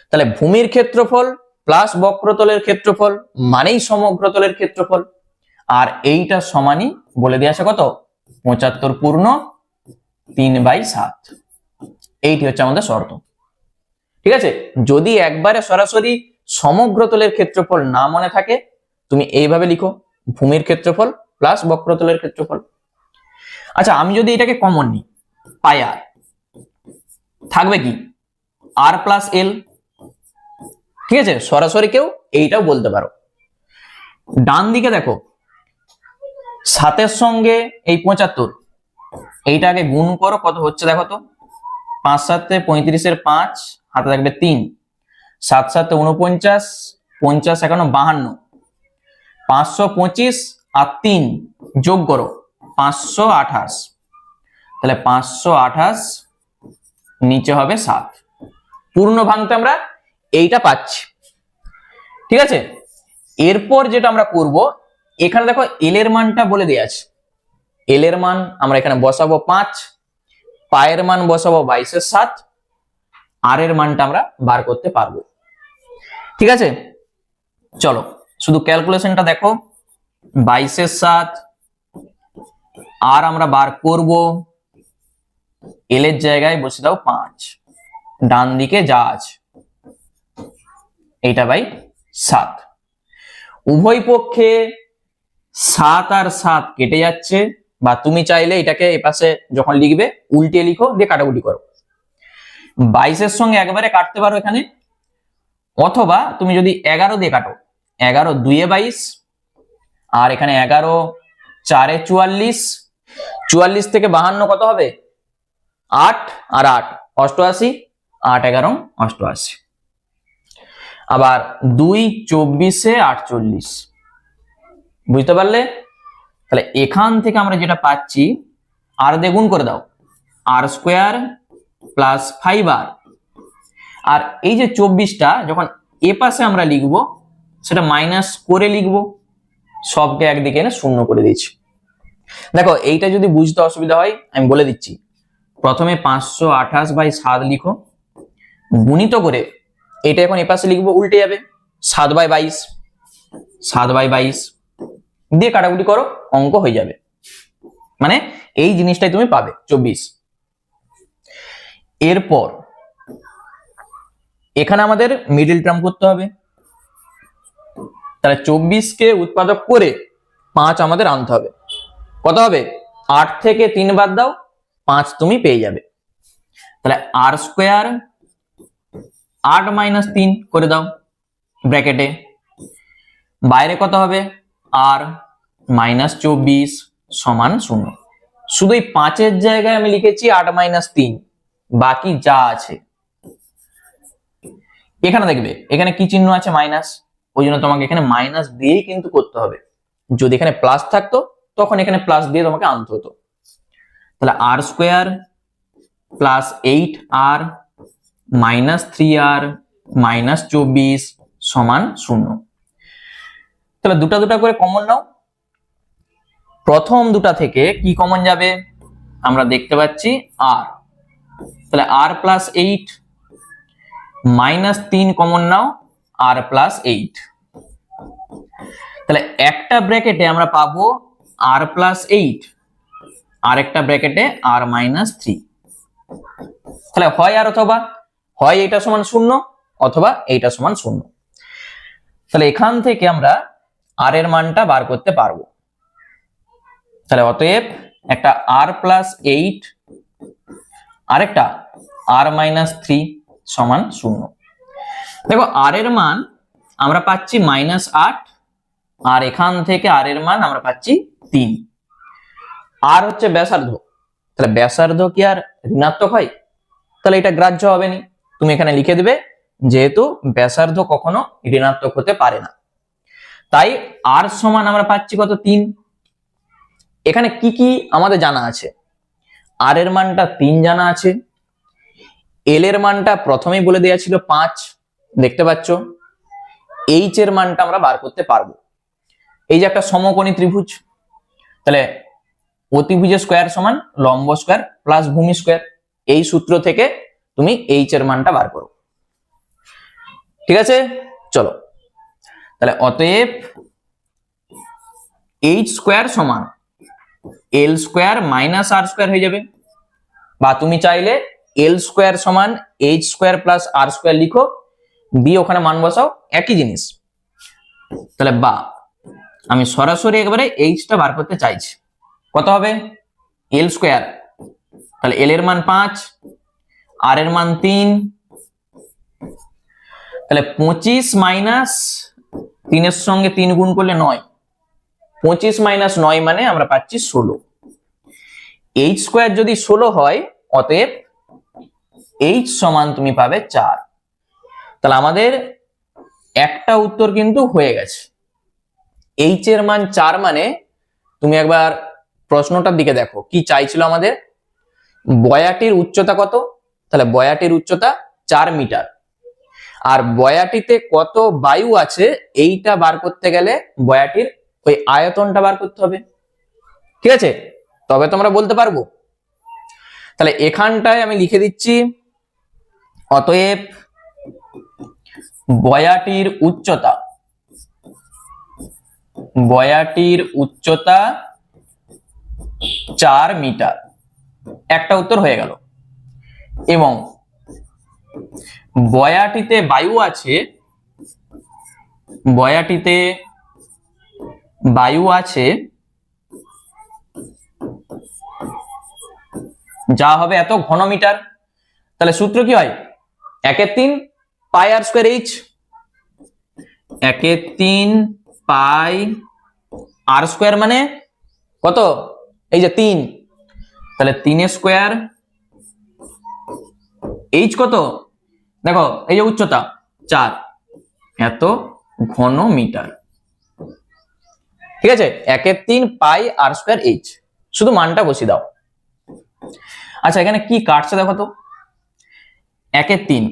[SPEAKER 1] তাহলে ভূমির ক্ষেত্রফল প্লাস বক্রতলের ক্ষেত্রফল মানেই সমগ্র তলের ক্ষেত্রফল, আর এইটা সমানই বলে দেওয়া আছে কত 75 পূর্ণ 3/7। এইটি হচ্ছে আমাদের শর্ত। ঠিক আছে, যদি একবারে সরাসরি সমগ্র তলের ক্ষেত্রফল না মনে থাকে তুমি এইভাবে লিখো, ভূমির ক্ষেত্রফল প্লাস বক্রতলের ক্ষেত্রফল। আচ্ছা আমি যদি এটাকে কমন নিই, পাই আর থাকবে কি আর প্লাস এল। ঠিক আছে, সরাসরি কেউ এইটাও বলতে পারো। ডান দিকে দেখো 7 সঙ্গে এই 75, এইটাকে গুণ করো কত হচ্ছে দেখো তো, 5 7 35 5 হাতে থাকবে 3, 7 7 49, 50 51 52, 525 আর 3 যোগ করো 528, তাহলে 528 নিচে হবে 7। পূর্ণ ভাঙতে আমরা এইটা পাচ্ছি। ঠিক আছে, এরপর যেটা আমরা করব, এখানে দেখো এল এর মানটা বলে দেয়া আছে, এল এর মান আমরা এখানে বসাবো 5, পায়ের মান বসাবো 22/7, আর এর মানটা আমরা বার করতে পারবো। ঠিক আছে, চলো শুধু ক্যালকুলেশনটা দেখো, 22/7 আর আমরা বার করব, এল এর জায়গায় বসে দাও 5, ডান দিকে যা আছে এইটা বাই 7, উভয় পক্ষে 7 আর 7 কেটে যাচ্ছে, বা তুমি চাইলে এটাকে এপাশে যখন লিখবে উল্টে লিখো দিয়ে কাটাকুটি করো। 22 সঙ্গে একবারে কাটতে পারো এখানে, অথবা তুমি যদি 11 দিয়ে কাটো, 11 2 22, আর এখানে 11 4 44, 44 থেকে 52 কত হবে 8 আর 8 88, 8 11 88, আবার 2 24 48। বুঝতে পারলে? তাহলে এখান থেকে আমরা যেটা পাচ্ছি আর দিয়ে গুণ করে দাও, আর স্কোয়ার প্লাস 5r, আর এই যে 24টা যখন এ পাশে আমরা লিখব সেটা মাইনাস করে লিখবো, সবকে একদিকে এনে শূন্য করে দিয়েছি। দেখো এইটা যদি বুঝতে অসুবিধা হয় আমি বলে দিচ্ছি, প্রথমে 528/7 লিখো, গুণিত করে এটা এখন এপাশে লিখবো, উল্টে যাবে 7/22, 7/22 দিয়ে কাটাকুটি করো, অঙ্ক হয়ে যাবে। মানে এই জিনিসটাই তুমি পাবে 24। এরপর এখানে আমাদের মিডল টার্ম করতে হবে, তাহলে 24 কে উৎপাদক করে 5 আমাদের আনতে হবে। কত হবে? 8 থেকে 3 বাদ দাও, 5 তুমি পেয়ে যাবে। তাহলে আর স্কোয়ার 8 - 3 করে দাও ব্র্যাকেটে, বাইরে কত হবে? আর -24 সমান 0। শুধু এই 5-এর জায়গায় আমি লিখেছি 8 - 3, বাকি যা আছে এখানে দেখবে এখানে কি চিহ্ন আছে? মাইনাস, ওই জন্য তোমাকে এখানে মাইনাস দিয়েই কিন্তু করতে হবে। যদি এখানে প্লাস থাকতো তখন এখানে প্লাস দিয়ে তোমাকে আনতে হতো। তাহলে আর স্কোয়ার প্লাস 8r -3r -24 সমান 0। তাহলে দুটা দুটা করে কমন নাও। প্রথম দুটা থেকে কি কমন যাবে? আমরা দেখতে পাচ্ছি আর, তাহলে r + 8 -3 কমন নাও, r + 8। তাহলে একটা ব্র্যাকেটে আমরা পাবো r + 8, আর একটা ব্র্যাকেটে r - 3। তাহলে হয় আর অথবা, হয় এটা সমান 0 অথবা এইটা সমান 0। তাহলে এখান থেকে আমরা r এর মানটা বার করতে পারবো। তাহলে অতএব একটা r + 8 আর একটা r - 3 সমান 0। দেখো r এর মান আমরা পাচ্ছি -8, আর এখান থেকে r এর মান আমরা পাচ্ছি 3। আর হচ্ছে ব্যাসার্ধ, তাহলে ব্যাসার্ধ কি আর ঋণাত্মক হয়? তাহলে এটা গ্রাহ্য হবে না, তুমি এখানে লিখে দিবে যেহেতু ব্যাসার্ধ কখনো ঋণাত্মক হতে পারে না। তাই r সমান আমরা পাচ্ছি কত? 3। এখানে কি কি আমাদের জানা আছে? r এর মানটা 3 জানা আছে, l এর মানটা প্রথমেই বলে দেওয়া ছিল 5, দেখতে পাচ্ছ। h এর মানটা আমরা বার করতে পারবো। এই যে একটা সমকোণী ত্রিভুজ, তাহলে অতিভুজের স্কয়ার সমান লম্ব স্কয়ার প্লাস ভূমি স্কয়ার, এই সূত্র থেকে তুমি h এর মানটা বার করো। ঠিক আছে, চলো তাহলে অতএব h স্কয়ার সমান l স্কয়ার - r স্কয়ার হয়ে যাবে, বা তুমি চাইলে l স্কয়ার সমান h square plus r square লিখো, দিয়ে ওখানে মান বসাও, একই জিনিস। তাহলে বা আমি সরাসরি একবারে h টা বার করতে চাইছি, কত হবে? l স্কয়ার, তাহলে l এর মান 5, r এর মান 3, তাহলে 25 - 3 এর সঙ্গে 3 গুণ করলে 9, 25 - 9 মানে আমরা পাচ্ছি 16। h স্কয়ার যদি 16 হয়, অতএব h সমান তুমি পাবে 4। তাহলে আমাদের একটা উত্তর কিন্তু হয়ে গেছে। h এর মান 4 মানে তুমি একবার প্রশ্নটার দিকে দেখো কি চাইছিল আমাদের। বয়াটির উচ্চতা কত? তাহলে বয়াটির উচ্চতা 4 মিটার, আর বয়াটিতে কত বায়ু আছে এইটা বার করতে গেলে বয়াটির ওই আয়তনটা বার করতে হবে। ঠিক আছে, তবে তোমরা বলতে পারবো। তাহলে এখানটায় আমি লিখে দিচ্ছি, অতএব বয়াটির উচ্চতা, বয়াটির উচ্চতা 4 মিটার, একটা উত্তর হয়ে গেল। এবং বয়াটিতে বায়ু আছে, বয়াটিতে বায়ু আছে যা হবে এত ঘনমিটার। তাহলে সূত্র কি হয়? 1/3 পাই আর স্কয়ার h, 1/3 পাই আর স্কয়ার মানে কত? এই যে 3, তাহলে 3 স্কয়ার, h কত? দেখো এই যে উচ্চতা 4, এত ঘন মিটার। ঠিক আছে, 1/3 পাই আর স্কয়ার h, শুধু মানটা বসিয়ে দাও। আচ্ছা এখানে কি কাটছে দেখো তো, 1/3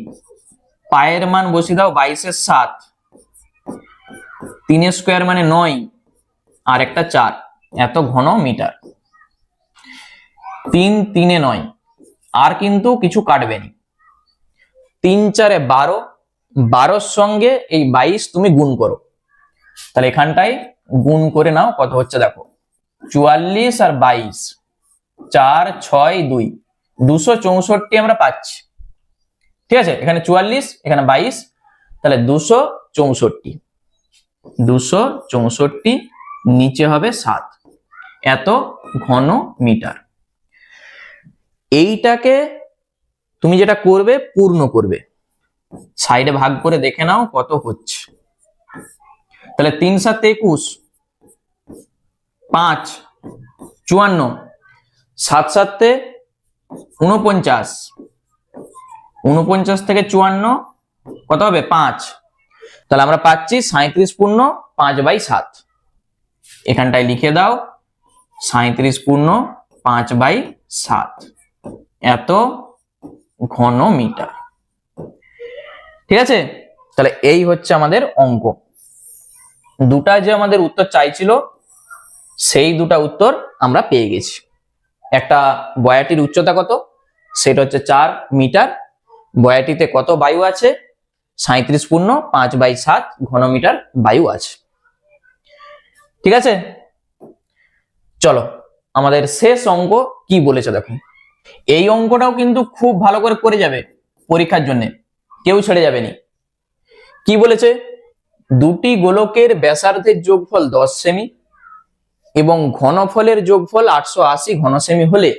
[SPEAKER 1] পায়ের মান বসিয়ে দাও 22/7, 3 স্কোয়ার মানে 9 আর একটা 4, এত ঘন মিটার। 3 3 এ 9, আর কিন্তু কিছু কাটবে না। 3 4 এ 12, 12 সঙ্গে এই 22 তুমি গুণ করো, তাহলে এখানটায় গুণ করে নাও কত হচ্ছে দেখো, 44 আর 22, 4 6 2, 264 আমরা পাচ্ছি। ঠিক আছে, এখানে 44 এখানে 22, তাহলে 264, 264 নিচে হবে 7, এত ঘন মিটার। এইটাকে তুমি যেটা করবে পূর্ণ করবে, সাইডে ভাগ করে দেখে নাও কত হচ্ছে। তাহলে 3 7 21, 5 54, 7 7 49, 49 থেকে 54 কত হবে 5, তাহলে আমরা পাচ্ছি 37 পূর্ণ 5/7। এখানটায় লিখে দাও 37 পূর্ণ 5/7, এত ঘন মিটার। ঠিক আছে, তাহলে এই হচ্ছে আমাদের অঙ্ক। দুটা যে আমাদের উত্তর চাইছিল সেই দুটা উত্তর আমরা পেয়ে গেছি। একটা বয়াটির উচ্চতা কত, সেটা হচ্ছে 4 মিটার, বয়াটিতে কত বায়ু আছে, 37 পূর্ণ 5/7 ঘনমিটার বায়ু আছে। ঠিক আছে, চলো আমাদের শেষ অঙ্ক কি বলেছে দেখো। এই অঙ্কটাও কিন্তু খুব ভালো করে করে যাবে পরীক্ষার জন্য, কেউ ছেড়ে যাবে না। কি বলেছে, দুটি গোলকের ব্যাসার্ধের যোগফল 10 সেমি এবং ঘনফলের যোগফল 880 ঘন সেমি হলে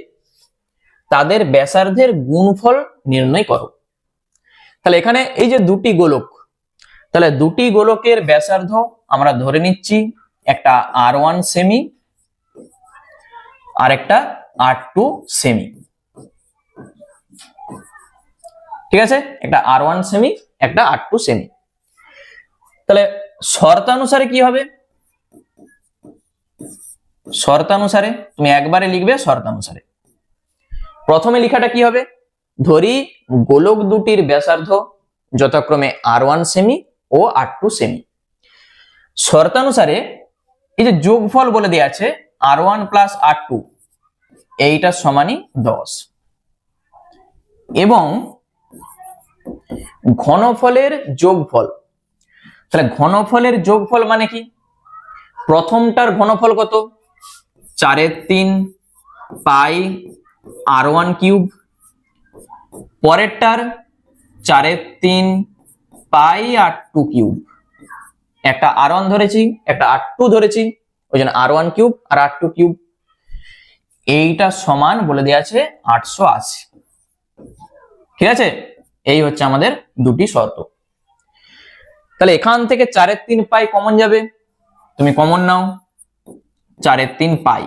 [SPEAKER 1] তাদের ব্যাসার্ধের গুণফল নির্ণয় করো। তাহলে এখানে এই যে দুটি গোলক, তাহলে দুটি গোলকের ব্যাসার্ধ আমরা ধরে নিচ্ছি, একটা R1 সেমি আর একটা R2 সেমি। ঠিক আছে, একটা R1 সেমি একটা R2 সেমি। তাহলে শর্তানুসারে কি হবে, শর্তানুসারে তুমি একবারে লিখবে শর্তানুসারে। প্রথমে লেখাটা কি হবে, ধরি গোলক দুটির ব্যাসার্ধ যথাক্রমে R1 সেমি ও R2 সেমি। শর্তানুসারে এই যে যোগফল বলে দেয়া আছে R1 প্লাস R2, এইটার সমানই 10, এবং ঘনফলের যোগফল। তাহলে ঘনফলের যোগফল মানে কি, প্রথমটার ঘনফল কত, 4/3 পাই R1 কিউব, পরেরটার 4/3 পাই R2 কিউব। একটা R1 ধরেছি একটা R2 ধরেছি, ওই জন্য R1 কিউব আর R2 কিউব। এইটা সমান বলে দেওয়া আছে 880। ঠিক আছে, এই হচ্ছে আমাদের দুটি শর্ত। তাহলে এখান থেকে 4/3 পাই কমন যাবে, তুমি কমন নাও, 4/3 পাই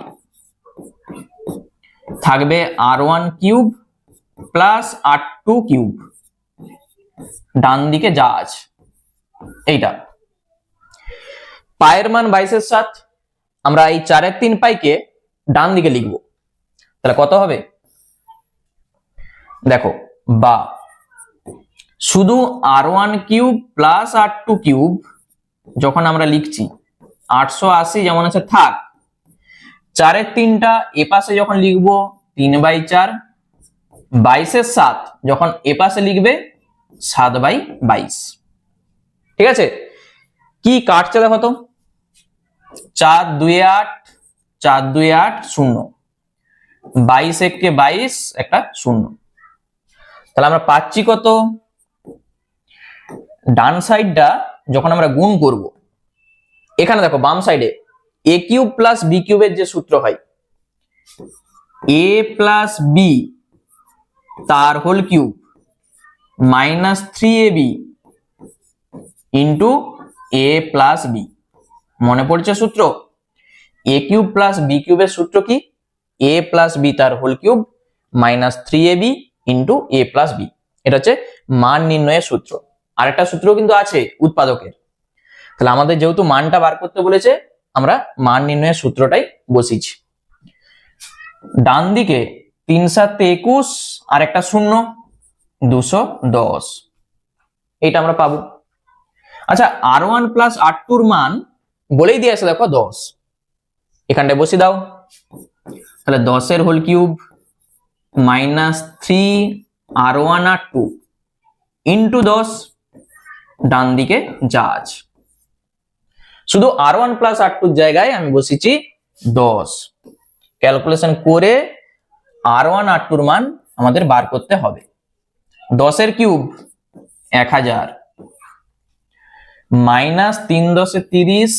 [SPEAKER 1] থাকবে R1 cube plus R2 cube, ডান দিকে যা আছে এইটা। পায়ের মান 22/7, আমরা এই 4/3 পাইকে ডান দিকে লিখবো, তাহলে কত হবে দেখো, বা শুধু R1 cube plus R2 cube যখন আমরা লিখছি 880 যেমন আছে থাক, 4/3টা এ পাশে যখন লিখবো 3/4, 22/7 যখন এ পাশে লিখবে 7/22। ঠিক আছে, কি কাটছে দেখো তো, 4 2 8, 4 2 8 0, 22 1 22 একটা 0। তাহলে আমরা পাচ্ছি কত, ডান সাইডটা যখন আমরা গুণ করব, এখানে দেখো বাম সাইডে a কিউব প্লাস b কিউবের যে সূত্র হয়, a প্লাস b তার whole cube minus 3ab into a plus b। মনে পড়ছে সূত্র, a কিউব প্লাস b কিউবের সূত্র কি, a প্লাস b তার whole cube minus 3ab into a plus b। এটা হচ্ছে মান নির্ণয়ের সূত্র। আরেকটা সূত্র কিন্তু আছে উৎপাদকের। তাহলে আমাদের যেহেতু মানটা বার করতে বলেছে, আমরা মান নির্ণয়ের সূত্রটাই বসিয়েছি। ডান দিকে 3 7 21 আর একটা 0, 210, এইটা আমরা পাবো। আচ্ছা R1 প্লাস R2 এর মান বলেই দিয়ে আছে দেখো 10, এখানটায় বসিয়ে দাও। তাহলে 10 এর whole cube minus 3R1R2 into 10, ডান দিকে যা আছে। শুধু R1 প্লাস R2 এর জায়গায় আমি বসিয়েছি 10। ক্যালকুলেশন করে R1 R2 এর মান আমাদের বার করতে হবে। 10 এর কিউব 1000 মাইনাস 3 10 30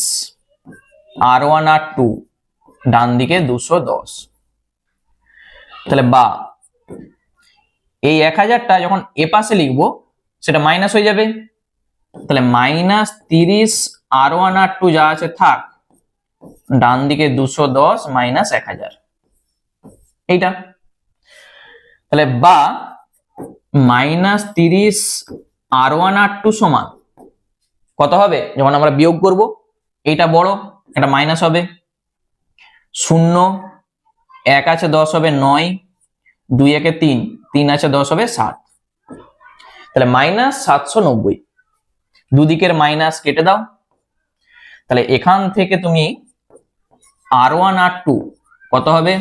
[SPEAKER 1] R1 R2 ডান দিকে 210। তাহলে বা এই 1000টা যখন এ পাশে লিখবো সেটা মাইনাস হয়ে যাবে, তাহলে মাইনাস 30 R1 R2 যা আছে থাক, ডান দিকে 210 মাইনাস 1000 এইটা। তাহলে বা মাইনাস 30 R1 R2 সমান কত হবে যখন আমরা বিয়োগ করব, এইটা বড় এটা মাইনাস হবে, 0 1 আছে 10 হবে 9, 2 একে 3, 3 আছে 10 হবে 7। তাহলে মাইনাস 790, দুদিকের মাইনাস কেটে দাও। তাহলে এখান থেকে তুমি R1 R2 কত হবে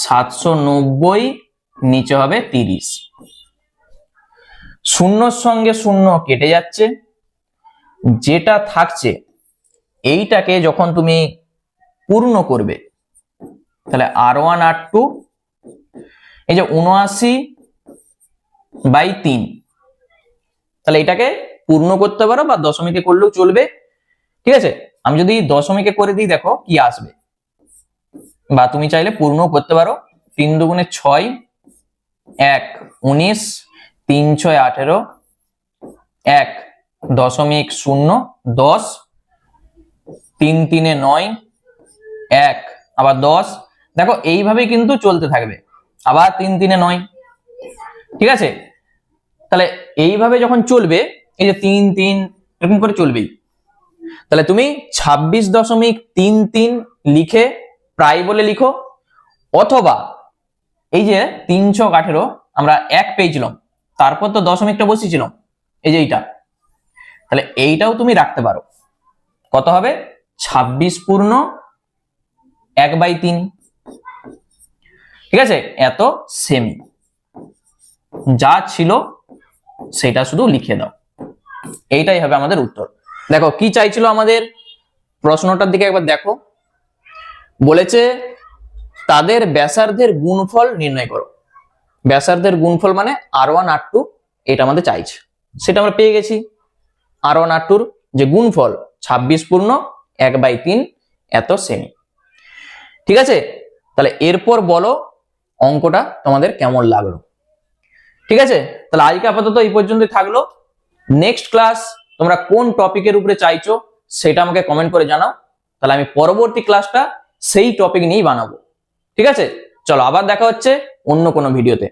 [SPEAKER 1] 790, নিচে হবে 30, শূন্যর সঙ্গে শূন্য কেটে যাচ্ছে, যেটা থাকছে এইটাকে যখন তুমি পূর্ণ করবে তাহলে R1 R2 এই যে 79/3, তাহলে এটাকে পূর্ণ করতে পারো বা দশমিকে করলেও চলবে, ঠিক আছে। আমি যদি দশমিকে করে দিই দেখো কি আসবে, বা তুমি চাইলে পূর্ণ করতে পারো। 3 দুগুণে 6, 1 19, 3 6 18, 1.0 10, 3 3 9, 1 আবার 10, দেখো এইভাবে কিন্তু চলতে থাকবে, আবার 3 3 9, ঠিক আছে। তাহলে এইভাবে যখন চলবে এই যে 3 3 এরকম করে চলবেই, তাহলে তুমি 26.33 লিখে প্রায় বলে লিখো, অথবা এই যে 318 আমরা 1 পেয়েছিলাম, তারপর তো দশমিকটা বসিয়েছিলাম এই যে এইটা, তাহলে এইটাও তুমি রাখতে পারো, কত হবে 26 পূর্ণ 1/3, ঠিক আছে। এত সেমি যা ছিল সেটা শুধু লিখে দাও, এইটাই হবে আমাদের উত্তর। দেখো কি চাইছিল আমাদের, প্রশ্নটার দিকে একবার দেখো, বলেছে তাদের ব্যাসার্ধের গুণফল নির্ণয় করো। ব্যাসার্ধের গুণফল মানে R1 R2, এটা আমাদের চাইছে, সেটা আমরা পেয়ে গেছি। R1 R2 যে গুণফল 26 পূর্ণ 1/3 এত সেমি, ঠিক আছে। তাহলে এরপর বলো অঙ্কটা তোমাদের কেমন লাগলো, ঠিক আছে। তাহলে আজকে আপাতত এই পর্যন্তই থাকলো। নেক্সট ক্লাস তোমরা কোন টপিকের উপরে চাইছো সেটা আমাকে কমেন্ট করে জানাও, তাহলে আমি পরবর্তী ক্লাসটা সেই টপিক নিয়েই বানাবো, ঠিক আছে। চলো আবার দেখা হচ্ছে অন্য কোনো ভিডিওতে।